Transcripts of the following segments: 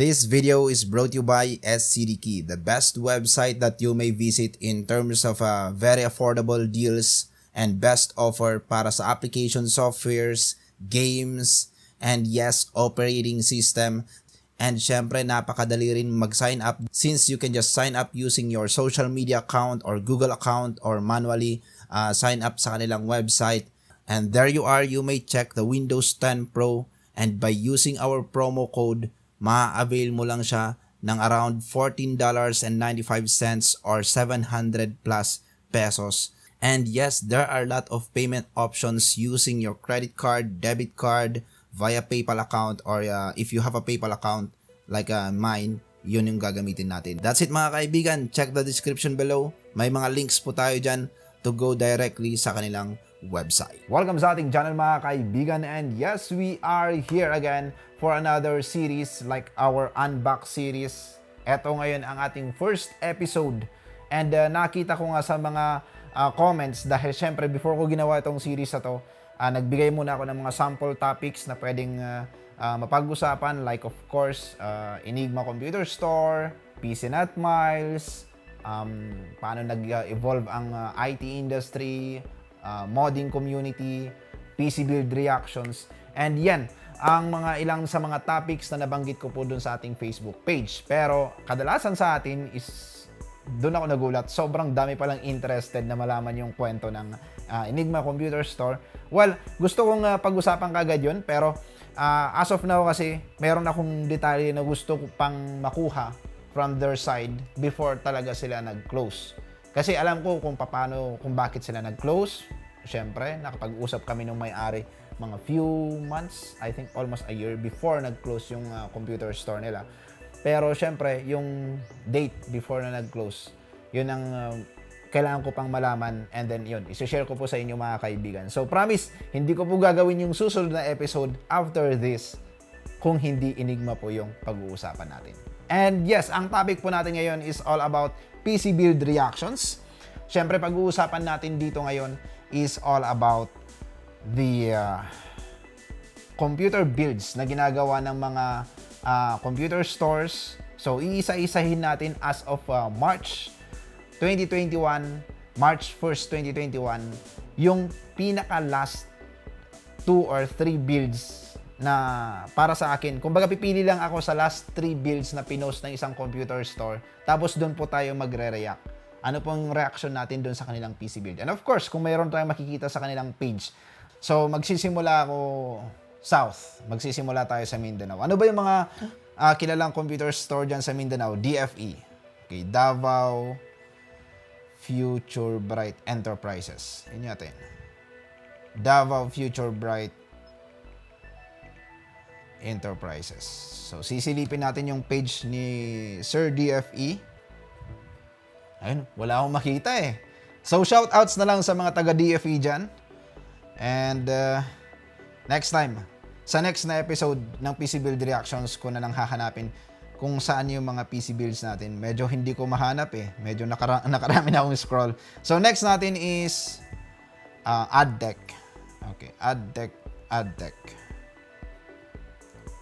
This video is brought to you by SCDKey, the best website that you may visit in terms of very affordable deals and best offer para sa application softwares, games, and yes, operating system. And syempre, napakadali rin mag-sign up since you can just sign up using your social media account or Google account or manually sign up sa kanilang website. And there you are, you may check the Windows 10 Pro and by using our promo code, ma-avail mo lang siya ng around $14.95 or 700 plus pesos. And yes, there are a lot of payment options using your credit card, debit card, via PayPal account, or if you have a PayPal account like mine, yun yung gagamitin natin. That's it mga kaibigan. Check the description below. May mga links po tayo dyan to go directly sa kanilang website. Welcome sa ating channel mga kaibigan, and yes, we are here again for another series like our Unbox series. Ito ngayon ang ating first episode, and nakita ko nga sa mga comments dahil syempre before ko ginawa itong series na to, nagbigay muna ako ng mga sample topics na pwedeng mapag-usapan, like of course Enigma Computer Store, PC Not Miles, paano nag-evolve ang IT industry, modding community, PC build reactions, and yan ang mga ilang sa mga topics na nabanggit ko po dun sa ating Facebook page. Pero kadalasan sa atin is doon ako nagulat, sobrang dami palang interested na malaman yung kwento ng Enigma Computer Store. Well, gusto kong pag-usapan kagad yun, pero as of now kasi meron akong detalye na gusto ko pang makuha from their side before talaga sila nag-close. Kasi alam ko kung paano, kung bakit sila nag-close. Siyempre, nakapag-usap kami nung may-ari mga few months, I think almost a year before nag-close yung computer store nila. Pero syempre, yung date before na nag-close, yun ang kailangan ko pang malaman, and then yun, isi-share ko po sa inyo mga kaibigan. So promise, hindi ko po gagawin yung susunod na episode after this kung hindi Enigma po yung pag-uusapan natin. And yes, ang topic po natin ngayon is all about PC build reactions. Syempre, pag-uusapan natin dito ngayon is all about the computer builds na ginagawa ng mga computer stores. So, iisa-isahin natin as of March 2021, March 1st, 2021, yung pinaka-last 2 or 3 builds na para sa akin. Kumbaga, pipili lang ako sa last 3 builds na pinost ng isang computer store. Tapos, doon po tayo magre-react. Ano pong reaction natin doon sa kanilang PC build. And of course, kung mayroon tayong makikita sa kanilang page. So, magsisimula ako south. Magsisimula tayo sa Mindanao. Ano ba yung mga kilalang computer store dyan sa Mindanao? DFE. Okay, Davao Future Bright Enterprises. Yun natin. Davao Future Bright Enterprises. So, sisilipin natin yung page ni Sir DFE. Ayun, wala akong makita eh. So, shoutouts na lang sa mga taga-DFE dyan. And next time, sa next na episode ng PC Build Reactions ko na lang hahanapin kung saan yung mga PC builds natin. Medyo hindi ko mahanap eh. Medyo nakarami na akong scroll. So next natin is AdTech. Okay, AdTech.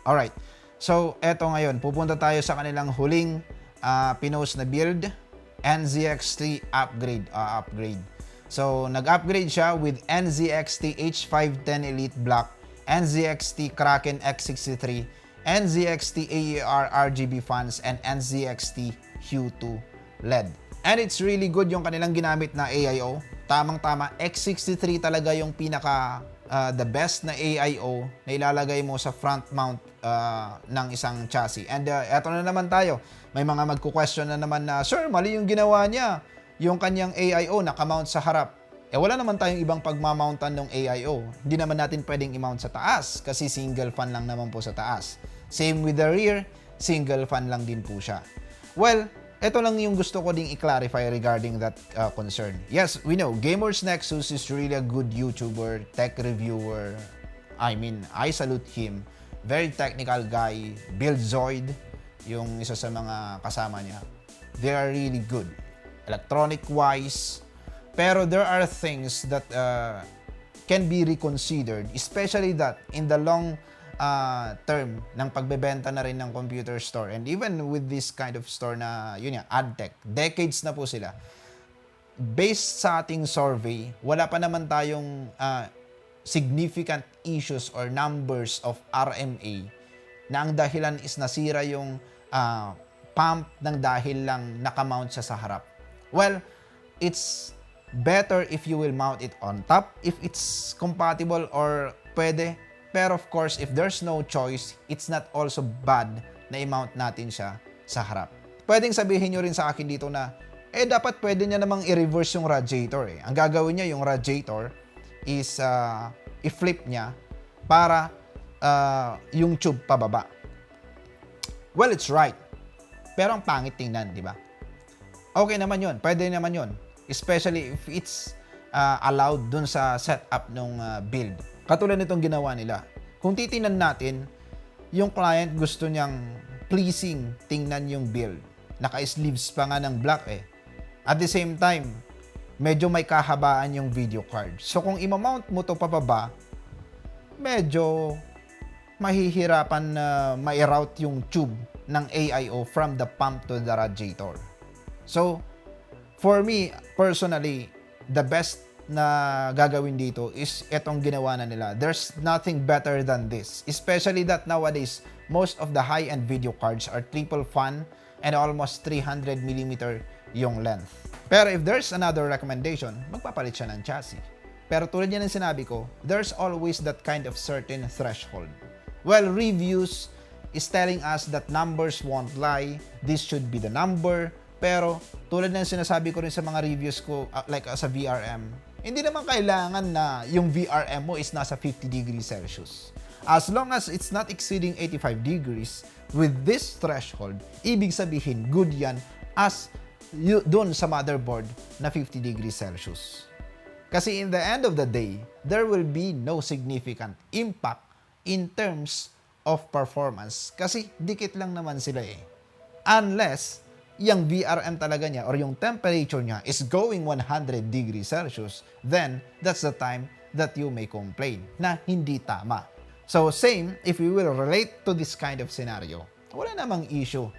Alright. So eto ngayon, pupunta tayo sa kanilang huling pinost na build, NZXT upgrade. So, nag-upgrade siya with NZXT H510 Elite Black, NZXT Kraken X63, NZXT AER RGB fans, and NZXT Hue 2 LED. And it's really good yung kanilang ginamit na AIO. Tamang-tama, X63 talaga yung pinaka the best na AIO na ilalagay mo sa front mount ng isang chassis. And eto na naman tayo. May mga magku-question na naman na, Sir, mali yung ginawa niya. Yung kanyang AIO nakamount sa harap. Wala naman tayong ibang pagmamountan ng AIO. Hindi naman natin pwedeng i-mount sa taas kasi single fan lang naman po sa taas. Same with the rear, single fan lang din po siya. Well, ito lang yung gusto ko ding i-clarify regarding that concern. Yes, we know, Gamers Nexus is really a good YouTuber, tech reviewer. I mean, I salute him. Very technical guy. Buildzoid, yung isa sa mga kasama niya. They are really good. Electronic-wise. Pero there are things that can be reconsidered, especially that in the long term ng pagbebenta na rin ng computer store. And even with this kind of store na, yun yan, AdTech, decades na po sila. Based sa ating survey, wala pa naman tayong significant issues or numbers of RMA na ang dahilan is nasira yung pump ng dahil lang nakamount siya sa harap. Well, it's better if you will mount it on top, if it's compatible or pwede. Pero of course, if there's no choice, it's not also bad na i-mount natin siya sa harap. Pwedeng sabihin nyo rin sa akin dito na, dapat pwede niya namang i-reverse yung radiator eh. Ang gagawin niya, yung radiator is i-flip niya para yung tube pababa. Well, it's right. Pero ang pangit tingnan, di ba? Okay naman yun. Pwede naman yun. Especially if it's allowed dun sa setup ng build. Katulad nitong ginawa nila. Kung titingnan natin, yung client gusto niyang pleasing tingnan yung build. Naka-sleeves pa nga ng black eh. At the same time, medyo may kahabaan yung video card. So kung imamount mo to pababa, medyo mahihirapan na ma-route yung tube ng AIO from the pump to the radiator. So, for me, personally, the best na gagawin dito is etong ginawa na nila. There's nothing better than this. Especially that nowadays, most of the high-end video cards are triple fan and almost 300mm yung length. Pero if there's another recommendation, magpapalit siya ng chassis. Pero tulad yan ng sinabi ko, there's always that kind of certain threshold. Well, reviews is telling us that numbers won't lie. This should be the number. Pero tulad ng sinasabi ko rin sa mga reviews ko, like sa VRM, hindi naman kailangan na yung VRM mo is nasa 50 degrees Celsius. As long as it's not exceeding 85 degrees with this threshold, ibig sabihin good yan as doon sa motherboard na 50 degrees Celsius. Kasi in the end of the day, there will be no significant impact in terms of performance kasi dikit lang naman sila eh. Unless yung VRM talaga niya or yung temperature niya is going 100 degrees Celsius, then that's the time that you may complain na hindi tama. So same, if we will relate to this kind of scenario, wala namang issue.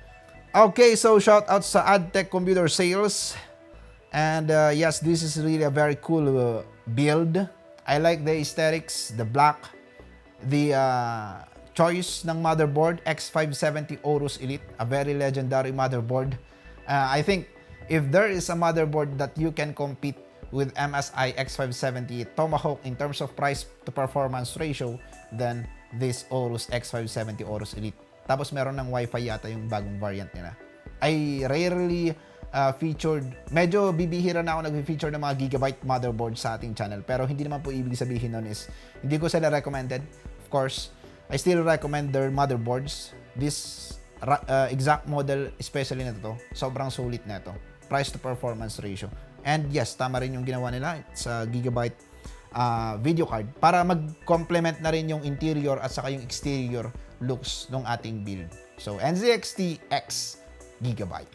Okay, so shout out sa AdTech Computer Sales. And yes, this is really a very cool build. I like the aesthetics, the black, the choice ng motherboard, X570 Aorus Elite, a very legendary motherboard. I think if there is a motherboard that you can compete with MSI X570 Tomahawk in terms of price to performance ratio, then this Aorus X570 Aorus Elite. Tapos meron ng Wi-Fi yata yung bagong variant nila. I rarely featured, medyo bibihira na ako nag-feature ng mga gigabyte motherboard sa ating channel. Pero hindi naman po ibig sabihin nun is hindi ko sila recommended. Of course, I still recommend their motherboards. This exact model, especially na to, sobrang sulit na ito. Price to performance ratio. And yes, tama rin yung ginawa nila sa gigabyte video card para mag-complement na rin yung interior at saka yung exterior looks ng ating build. So, NZXT X gigabyte.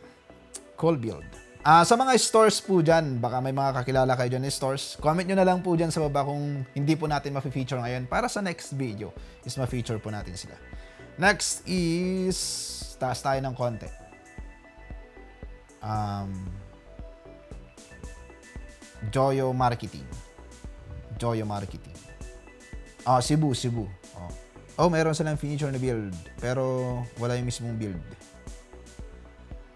Cool build. Sa mga stores po dyan, baka may mga kakilala kayo dyan ng stores, comment nyo na lang po dyan sa baba kung hindi po natin ma-feature ngayon para sa next video is ma-feature po natin sila. Next is, taas tayo ng konti. Joyo Marketing. Joyo Marketing. Cebu. Meron silang feature na build, pero wala yung mismong build.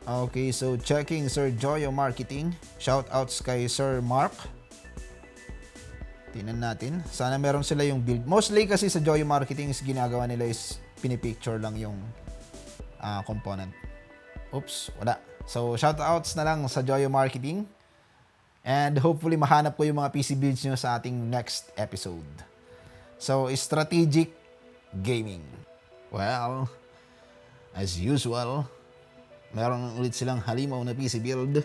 Okay, so checking Sir Joyo Marketing. Shoutouts kay Sir Mark. Tingnan natin. Sana meron sila yung build. Mostly kasi sa Joyo Marketing is ginagawa nila is pinipicture lang yung component. Oops, wala. So shoutouts na lang sa Joyo Marketing. And hopefully mahanap ko yung mga PC builds nyo sa ating next episode. So, strategic gaming. Well, as usual, meron ulit silang halimaw na PC build.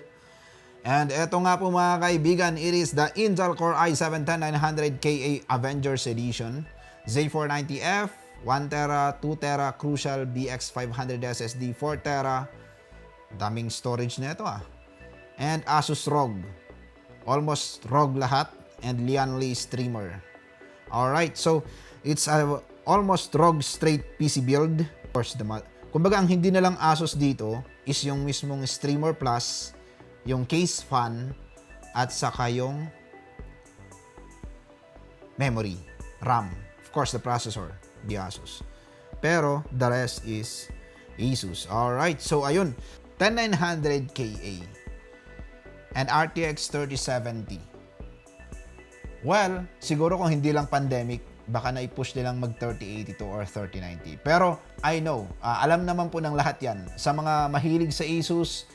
And eto nga po mga kaibigan, it is the Intel Core i7-10900KA Avengers Edition. Z490F, 1TB, 2TB Crucial BX500 SSD, 4TB. Daming storage na ito And Asus ROG. Almost ROG lahat. And Lian Li Streamer. Alright, so it's a almost ROG straight PC build. Of course, kumbaga ang hindi na lang Asus dito is yung mismong Streamer Plus, yung case fan, at saka yung memory, RAM. Of course, the processor, the Asus. Pero, the rest is Asus. Alright, so ayun, 10900KA and RTX 3070. Well, siguro kung hindi lang pandemic, baka na-push nilang mag 3080 to or 3090. Pero, I know, alam naman po ng lahat yan. Sa mga mahilig sa Asus,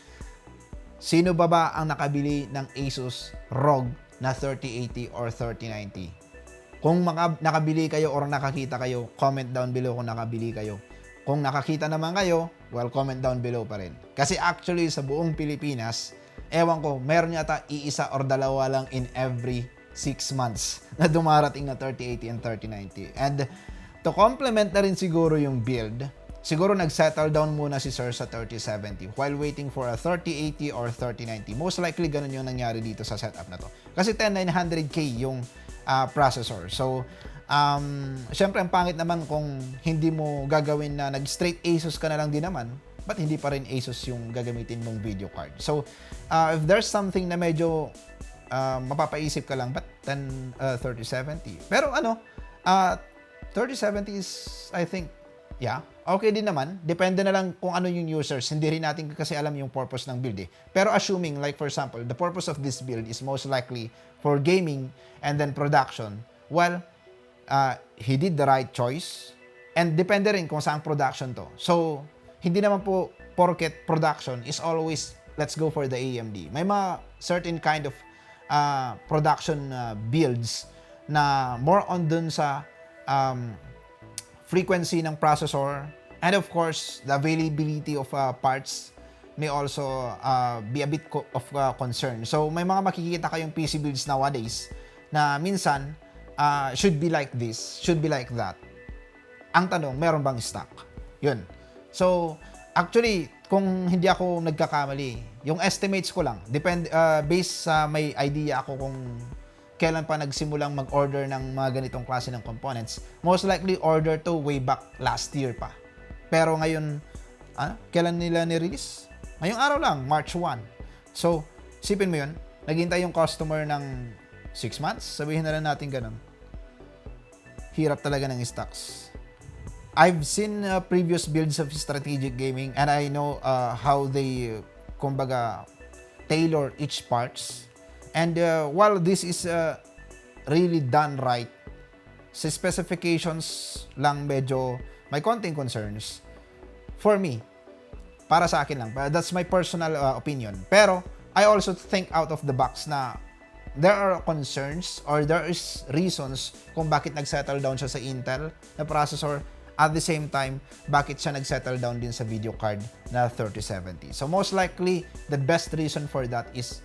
sino ba ang nakabili ng Asus ROG na 3080 or 3090? Kung nakabili kayo or nakakita kayo, comment down below kung nakabili kayo. Kung nakakita naman kayo, well, comment down below pa rin. Kasi actually, sa buong Pilipinas, ewan ko, meron yata iisa or dalawa lang in every 6 months na dumarating na 3080 and 3090. And to complement na rin siguro yung build, siguro nag-settle down muna si Sir sa 3070 while waiting for a 3080 or 3090. Most likely, ganun yung nangyari dito sa setup na to. Kasi 10900K yung processor. So, syempre, ang pangit naman kung hindi mo gagawin na nag-straight Asus ka na lang din naman, but hindi pa rin Asus yung gagamitin mong video card. So, if there's something na medyo mapapaisip ka lang, but 3070. Pero 3070 is, I think, yeah, okay din naman. Depende na lang kung ano yung users. Hindi rin natin kasi alam yung purpose ng build eh. Pero assuming, like for example, the purpose of this build is most likely for gaming and then production, well, he did the right choice. And depende rin kung saan production to. So, hindi naman po porket production is always, let's go for the AMD. May mga certain kind of production builds na more on dun sa frequency ng processor, and of course, the availability of parts may also be a bit of concern. So, may mga makikita kayong PC builds nowadays na minsan should be like this, should be like that. Ang tanong, meron bang stock? Yun. So, actually, kung hindi ako nagkakamali, yung estimates ko lang, based sa may idea ako kung kailan pa nagsimulang mag-order ng mga ganitong klase ng components, most likely order to way back last year pa. Pero ngayon, kailan nila ni-release? Ngayong araw lang, March 1. So, sipin mo yun, naghintay yung customer ng 6 months, sabihin na lang natin ganun. Hirap talaga ng stocks. I've seen previous builds of strategic gaming and I know how they, kumbaga, tailor each parts. And while this is really done right, sa specifications lang medyo may konting concerns. For me, para sa akin lang, that's my personal opinion. Pero I also think out of the box na there are concerns or there is reasons kung bakit nag-settle down siya sa Intel na processor. At the same time, bakit siya nag-settle down din sa video card na 3070. So most likely, the best reason for that is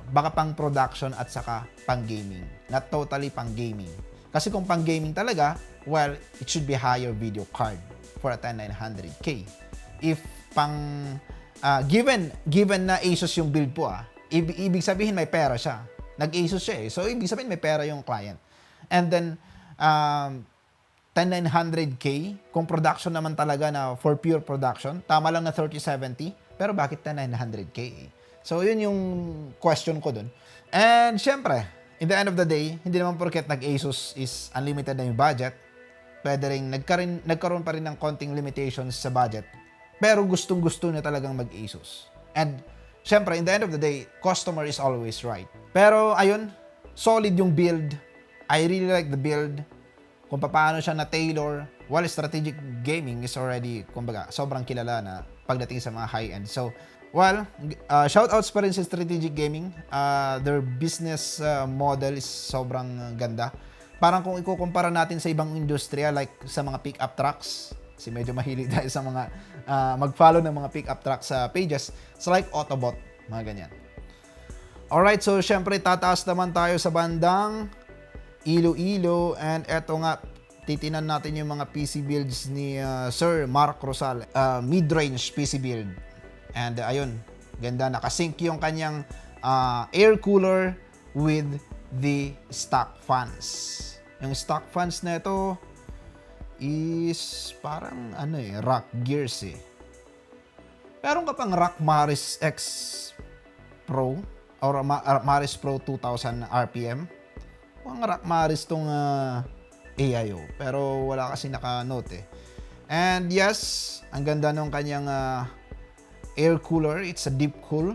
baka pang production at saka pang gaming. Not totally pang gaming. Kasi kung pang gaming talaga, well, it should be higher video card for a 10900K. If pang given na Asus yung build po ibig sabihin may pera siya. Nag-Asus siya eh. So ibig sabihin may pera yung client. And then 10900K, kung production naman talaga na for pure production, tama lang na 3070, pero bakit 10900K? So, yun yung question ko dun. And, syempre, in the end of the day, hindi naman porket nag-Asus is unlimited na yung budget, pwede rin nagkaroon pa rin ng konting limitations sa budget, pero gustong-gusto na talagang mag-Asus. And, syempre, in the end of the day, customer is always right. Pero, ayun, solid yung build. I really like the build. Kung paano siya na-tailor, while strategic gaming is already, kumbaga, sobrang kilala na pagdating sa mga high-end. So, well, shoutouts pa rin sa strategic gaming. Their business model is sobrang ganda. Parang kung ikukumpara natin sa ibang industriya, like sa mga pick-up trucks, kasi medyo mahilig tayo sa mga mag-follow ng mga pick-up trucks sa pages. So, like Autobot, mga ganyan. Alright, so syempre, tataas naman tayo sa bandang Iloilo, and eto nga, titinan natin yung mga PC builds ni Sir Mark Rosal, mid-range PC build. And ayun, ganda, nakasync yung kanyang air cooler with the stock fans. Yung stock fans na ito, is parang Rock Gears eh. Meron ka pang Rock Maris X Pro or Maris Pro 2000 RPM. Mga Rock Maris tong AIO, pero wala kasi naka-note eh. And yes, ang ganda nung kanyang air cooler. It's a deep cool.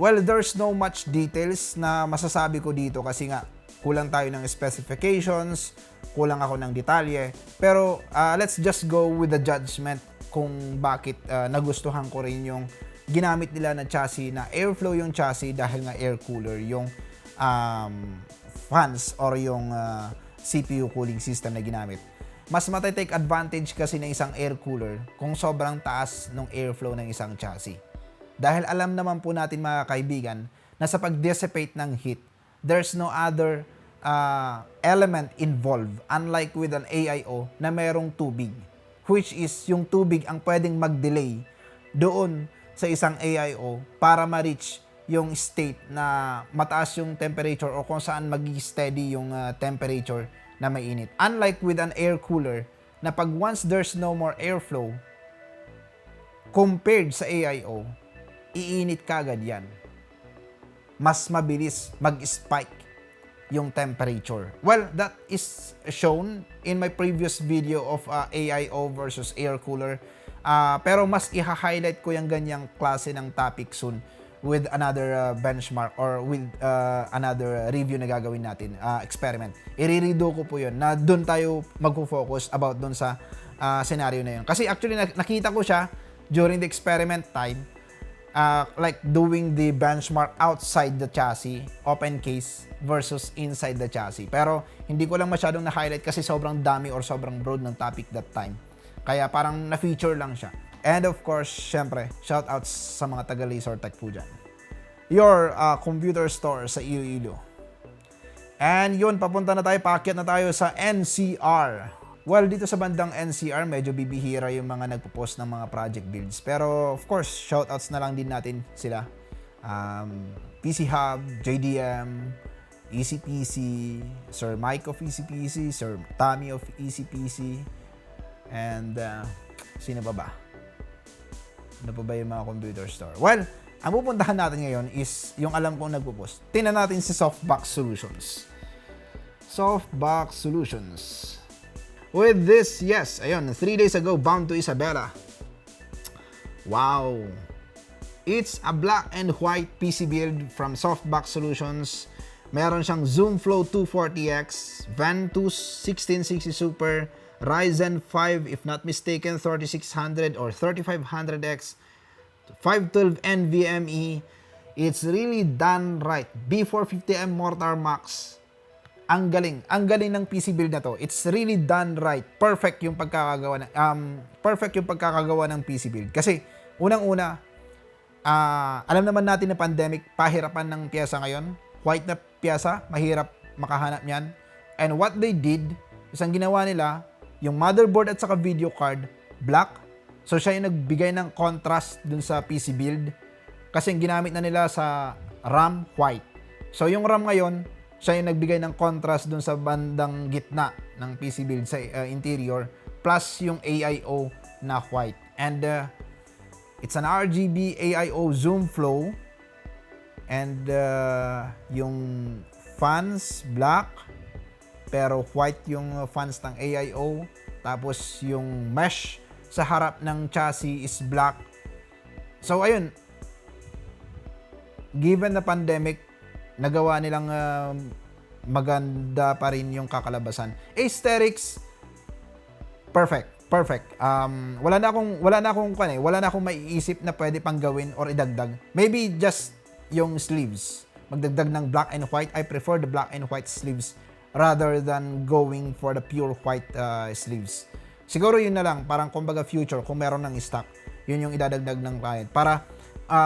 Well, there's no much details na masasabi ko dito kasi nga kulang tayo ng specifications, kulang ako ng detalye. Pero let's just go with the judgment kung bakit nagustuhan ko rin yung ginamit nila na chassis, na airflow yung chassis dahil nga air cooler yung fans or yung CPU cooling system na ginamit. Mas matitake advantage kasi ng isang air cooler kung sobrang taas ng airflow ng isang chassis. Dahil alam naman po natin mga kaibigan na sa pag-dissipate ng heat, there's no other element involved, unlike with an AIO na merong tubig, which is yung tubig ang pwedeng mag-delay doon sa isang AIO para ma-reach yung state na mataas yung temperature o kung saan mag-steady yung temperature na mainit. Unlike with an air cooler na pag once there's no more airflow compared sa AIO, iinit kagad yan. Mas mabilis mag-spike yung temperature. Well, that is shown in my previous video of AIO versus air cooler. Pero mas i-highlight ko yung ganyang klase ng topic soon with another benchmark or with another review na gagawin natin, experiment. I-redo ko po yun na doon tayo mag-focus about doon sa scenario na yun. Kasi actually nakita ko siya during the experiment time, like doing the benchmark outside the chassis, open case versus inside the chassis. Pero hindi ko lang masyadong na-highlight kasi sobrang dami or sobrang broad ng topic that time. Kaya parang na-feature lang siya. And of course, syempre, shoutouts sa mga taga-Lasertec po dyan. Your computer store sa Iloilo. And yun, papunta na tayo, paakyat na tayo sa NCR. Well, dito sa bandang NCR, medyo bibihira yung mga nagpo-post ng mga project builds. Pero of course, shoutouts na lang din natin sila. PC Hub, JDM, ECPC, Sir Mike of ECPC, Sir Tommy of ECPC, and sino pa ba? Ano pa ba yung mga computer store? Well, ang pupuntahan natin ngayon is yung alam kong nagpo-post. Tingnan natin si Softbox Solutions. Softbox Solutions. With this, yes, ayun, 3 days ago, bound to Isabela. Wow! It's a black and white PC build from Softbox Solutions. Meron siyang ZoomFlow 240X, Ventus 1660 Super, Ryzen 5, if not mistaken, 3600 or 3500X, 512 NVMe. It's really done right. B450M Mortar Max. Ang galing ng PC build na to. It's really done right. Perfect yung pagkakagawa ng PC build. Kasi unang-una, alam naman natin na pandemic, pahirapan ng pyesa ngayon. White na pyesa, mahirap makahanap niyan. And what they did, isang ginawa nila, yung motherboard at saka video card, black. So siya yung nagbigay ng contrast dun sa PC build. Kasi yung ginamit na nila sa RAM, white. So yung RAM ngayon, siya yung nagbigay ng contrast dun sa bandang gitna ng PC build sa interior. Plus yung AIO na white. And it's an RGB AIO ZoomFlow. And yung fans, black. Pero white yung fans ng AIO. Tapos yung mesh sa harap ng chassis is black. So ayun, given the pandemic, nagawa nilang maganda pa rin yung kakalabasan. Aesthetics, perfect. Wala na akong maiisip na pwede pang gawin or idagdag. Maybe just yung sleeves. Magdagdag ng black and white. I prefer the black and white sleeves rather than going for the pure white sleeves. Siguro yun na lang, parang kumbaga future, kung meron ng stock, yun yung idadagdag ng client para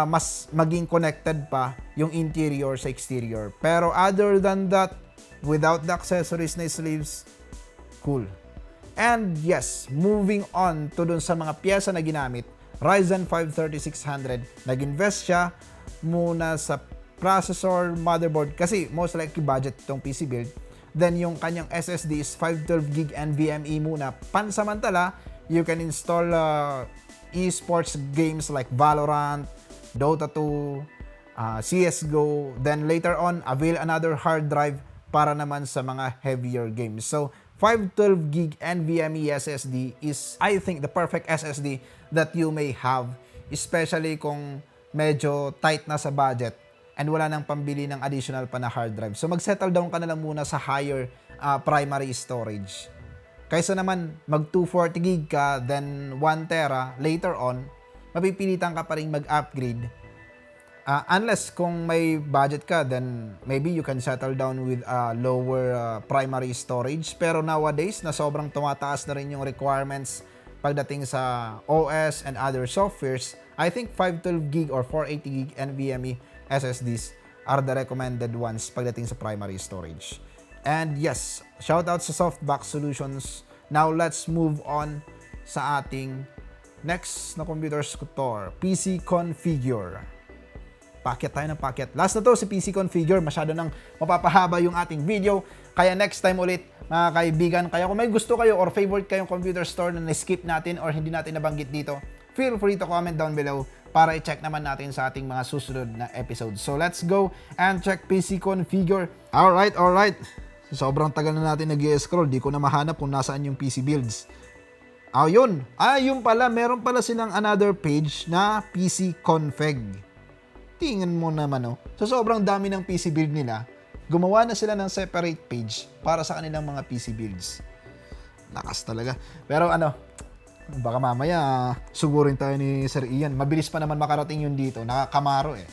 mas maging connected pa yung interior sa exterior. Pero other than that, without the accessories na sleeves, cool. And yes, moving on to dun sa mga pyesa na ginamit, Ryzen 5 3600, nag-invest siya muna sa processor, motherboard, kasi most likely budget itong PC build. Then yung kanyang SSD is 512GB NVMe muna. Pansamantala, you can install esports games like Valorant, Dota 2, CSGO. Then later on, avail another hard drive para naman sa mga heavier games. So 512GB NVMe SSD is, I think, the perfect SSD that you may have, especially kung medyo tight na sa budget and wala nang pambili ng additional pa na hard drive. So mag-settle down ka na lang muna sa higher primary storage. Kaysa naman mag 240GB ka, then 1 tera, later on, mapipilitan ka pa rin mag-upgrade. Unless kung may budget ka, then maybe you can settle down with lower primary storage. Pero nowadays, na sobrang tumataas na rin yung requirements pagdating sa OS and other softwares, I think 512GB or 480GB NVMe SSDs are the recommended ones pagdating sa primary storage. And yes, shout out sa Softbox Solutions. Now let's move on sa ating next na computer store, PC Configure. Packet tayo ng packet. Last na to si PC Configure. Masyado nang mapapahaba yung ating video. Kaya next time ulit, mga kaibigan. Kaya kung may gusto kayo or favorite kayong computer store na na-skip natin or hindi natin nabanggit dito, feel free to comment down below para i-check naman natin sa ating mga susunod na episodes. So let's go and check PC Configure. Alright. Sobrang tagal na natin nag-scroll. Di ko na mahanap kung nasaan yung PC builds. Yun pala. Meron pala silang another page na PC Config. Tingnan mo naman, so sobrang dami ng PC build nila, gumawa na sila ng separate page para sa kanilang mga PC builds. Lakas talaga. Pero baka mamaya sugurin tayo ni Sir Ian. Mabilis pa naman makarating yun dito. Nakakamaro eh.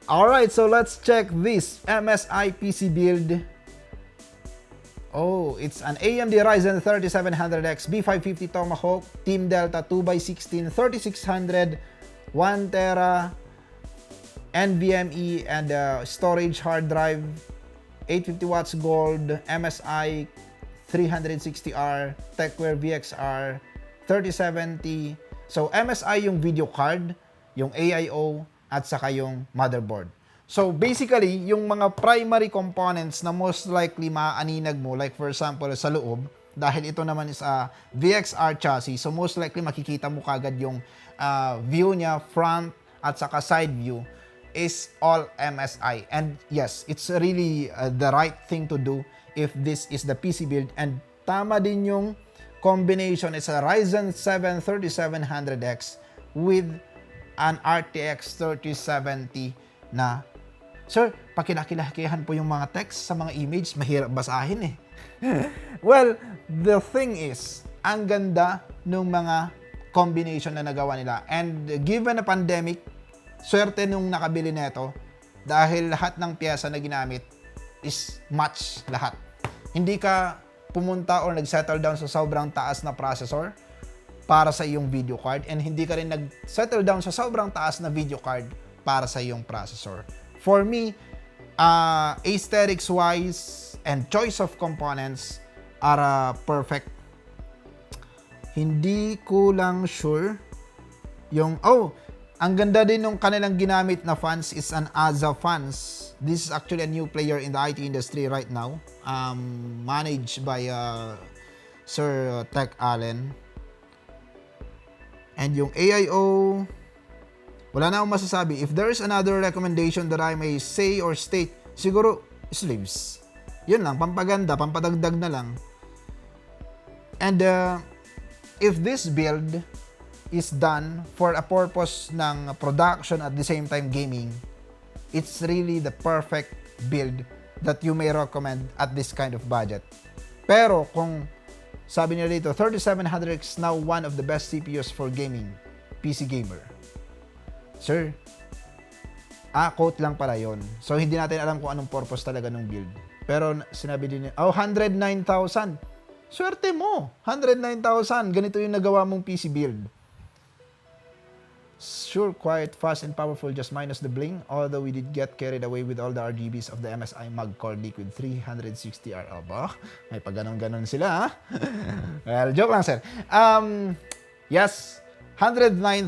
Alright, so let's check this MSI PC build. It's an AMD Ryzen 3700X B550 Tomahawk Team Delta 2x16 3600 1 tera NVMe and storage hard drive, 850 watts gold, MSI 360R, TechWare VXR 3070. So MSI yung video card, yung AIO, at saka yung motherboard. So basically, yung mga primary components na most likely maaninag mo, like for example sa loob, dahil ito naman is a VXR chassis, so most likely makikita mo kagad yung view niya, front at saka side view, is all MSI. And yes, it's really the right thing to do if this is the PC build. And tama din yung combination. It's a Ryzen 7 3700X with an RTX 3070 na, sir, pakilakilakihan po yung mga text sa mga image. Mahirap basahin eh. Well, the thing is, ang ganda ng mga combination na nagawa nila. And given a pandemic, swerte nung nakabili nito dahil lahat ng piyesa na ginamit is match lahat. Hindi ka pumunta or nag-settle down sa sobrang taas na processor para sa iyong video card, and hindi ka rin nag-settle down sa sobrang taas na video card para sa iyong processor. For me, aesthetics-wise and choice of components are perfect. Hindi ko lang sure yung ang ganda din nung kanilang ginamit na fans is an AZA fans. This is actually a new player in the IT industry right now. Managed by Sir Tech Allen. And yung AIO, wala na akong masasabi. If there is another recommendation that I may say or state, siguro sleeves. Yun lang, pampaganda, pampadagdag na lang. And if this build is done for a purpose ng production at the same time gaming, it's really the perfect build that you may recommend at this kind of budget. Pero kung sabi nila dito, 3700 is now one of the best CPUs for gaming, PC gamer. Sir, quote lang pala yon. So hindi natin alam kung anong purpose talaga ng build. Pero sinabi din niya, 109,000. Swerte mo, 109,000. Ganito yung nagawa mong PC build. Sure, quiet, fast, and powerful, just minus the bling. Although we did get carried away with all the RGBs of the MSI Mag Core Liquid 360R. Aba, may pag-ganon-ganon sila, ha? Well, joke lang, sir. Yes, 109,000,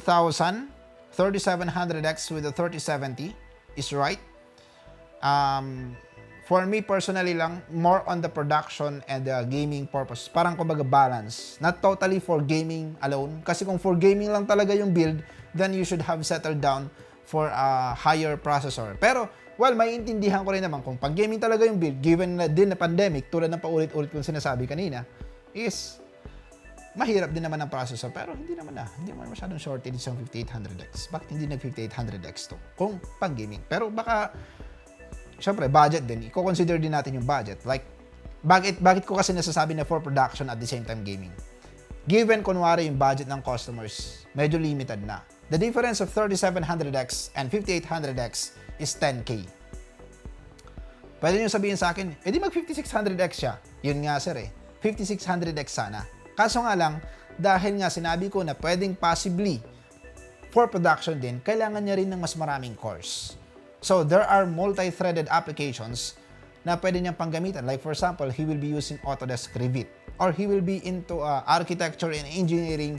3700X with the 3070 is right. For me personally lang, more on the production and the gaming purpose. Parang kumbaga balance. Not totally for gaming alone. Kasi kung for gaming lang talaga yung build, then you should have settled down for a higher processor. Pero, well, maiintindihan ko rin naman kung pag gaming talaga yung build, given na din na pandemic, tulad ng paulit-ulit kong sinasabi kanina, is mahirap din naman ang processor. Pero hindi naman masyadong shortage yung 5800X. Bakit hindi nag 5800X to? Kung pang gaming. Pero baka syempre, budget din. I-consider din natin yung budget. Like, bakit ko kasi nasasabi na for production at the same time gaming? Given, kunwari, yung budget ng customers, medyo limited na. The difference of 3700X and 5800X is 10K. Pwede nyo sabihin sa akin, edi mag 5600X siya. Yun nga, sir, 5600X sana. Kaso nga lang, dahil nga sinabi ko na pwedeng possibly for production din, kailangan niya rin ng mas maraming cores. So, there are multi-threaded applications na pwede niyang panggamitan. Like, for example, he will be using Autodesk Revit or he will be into architecture and engineering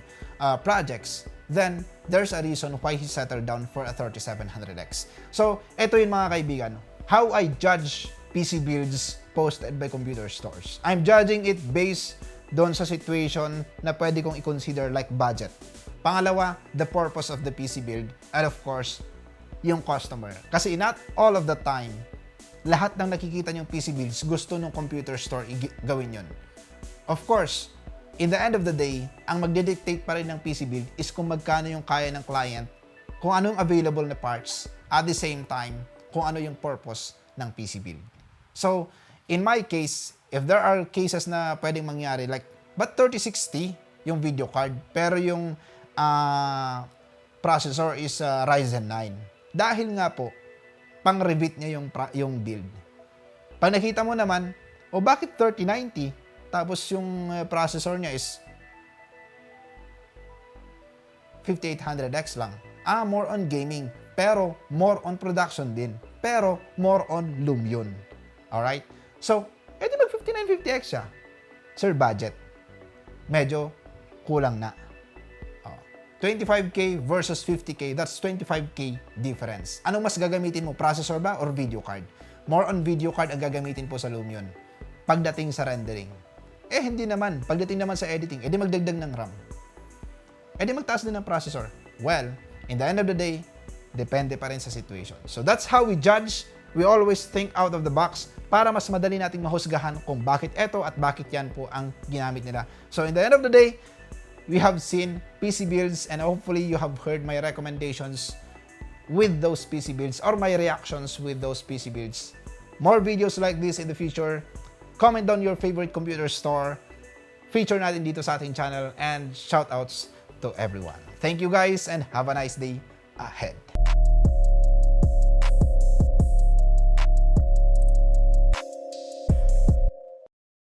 projects. Then, there's a reason why he settled down for a 3700X. So, ito yung mga kaibigan. How I judge PC builds posted by computer stores. I'm judging it based doon sa situation na pwede kong i-consider like budget. Pangalawa, the purpose of the PC build. And of course, yung customer. Kasi not all of the time, lahat ng nakikita niyong PC builds, gusto ng computer store gawin yun. Of course, in the end of the day, ang magdedictate pa rin ng PC build is kung magkano yung kaya ng client, kung ano yung available na parts, at the same time, kung ano yung purpose ng PC build. So, in my case, if there are cases na pwedeng mangyari, like, but 3060 yung video card, pero yung processor is Ryzen 9. Dahil nga po, pang-revit niya yung build. Pag nakita mo naman, bakit 3090? Tapos yung processor niya is 5800X lang. More on gaming. Pero, more on production din. Pero, more on loom yun. Alright? So, edi mag 5950X siya. Sir, budget. Medyo kulang na. 25K versus 50K, that's 25K difference. Anong mas gagamitin mo? Processor ba or video card? More on video card ang gagamitin po sa loom yun. Pagdating sa rendering. Hindi naman. Pagdating naman sa editing, edi magdagdag ng RAM. Edi magtaas din ng processor. Well, in the end of the day, depende pa rin sa situation. So that's how we judge. We always think out of the box para mas madali nating mahusgahan kung bakit eto at bakit yan po ang ginamit nila. So in the end of the day, we have seen PC builds and hopefully you have heard my recommendations with those PC builds or my reactions with those PC builds. More videos like this in the future. Comment down your favorite computer store. Feature natin dito sa ating channel and shoutouts to everyone. Thank you guys and have a nice day ahead.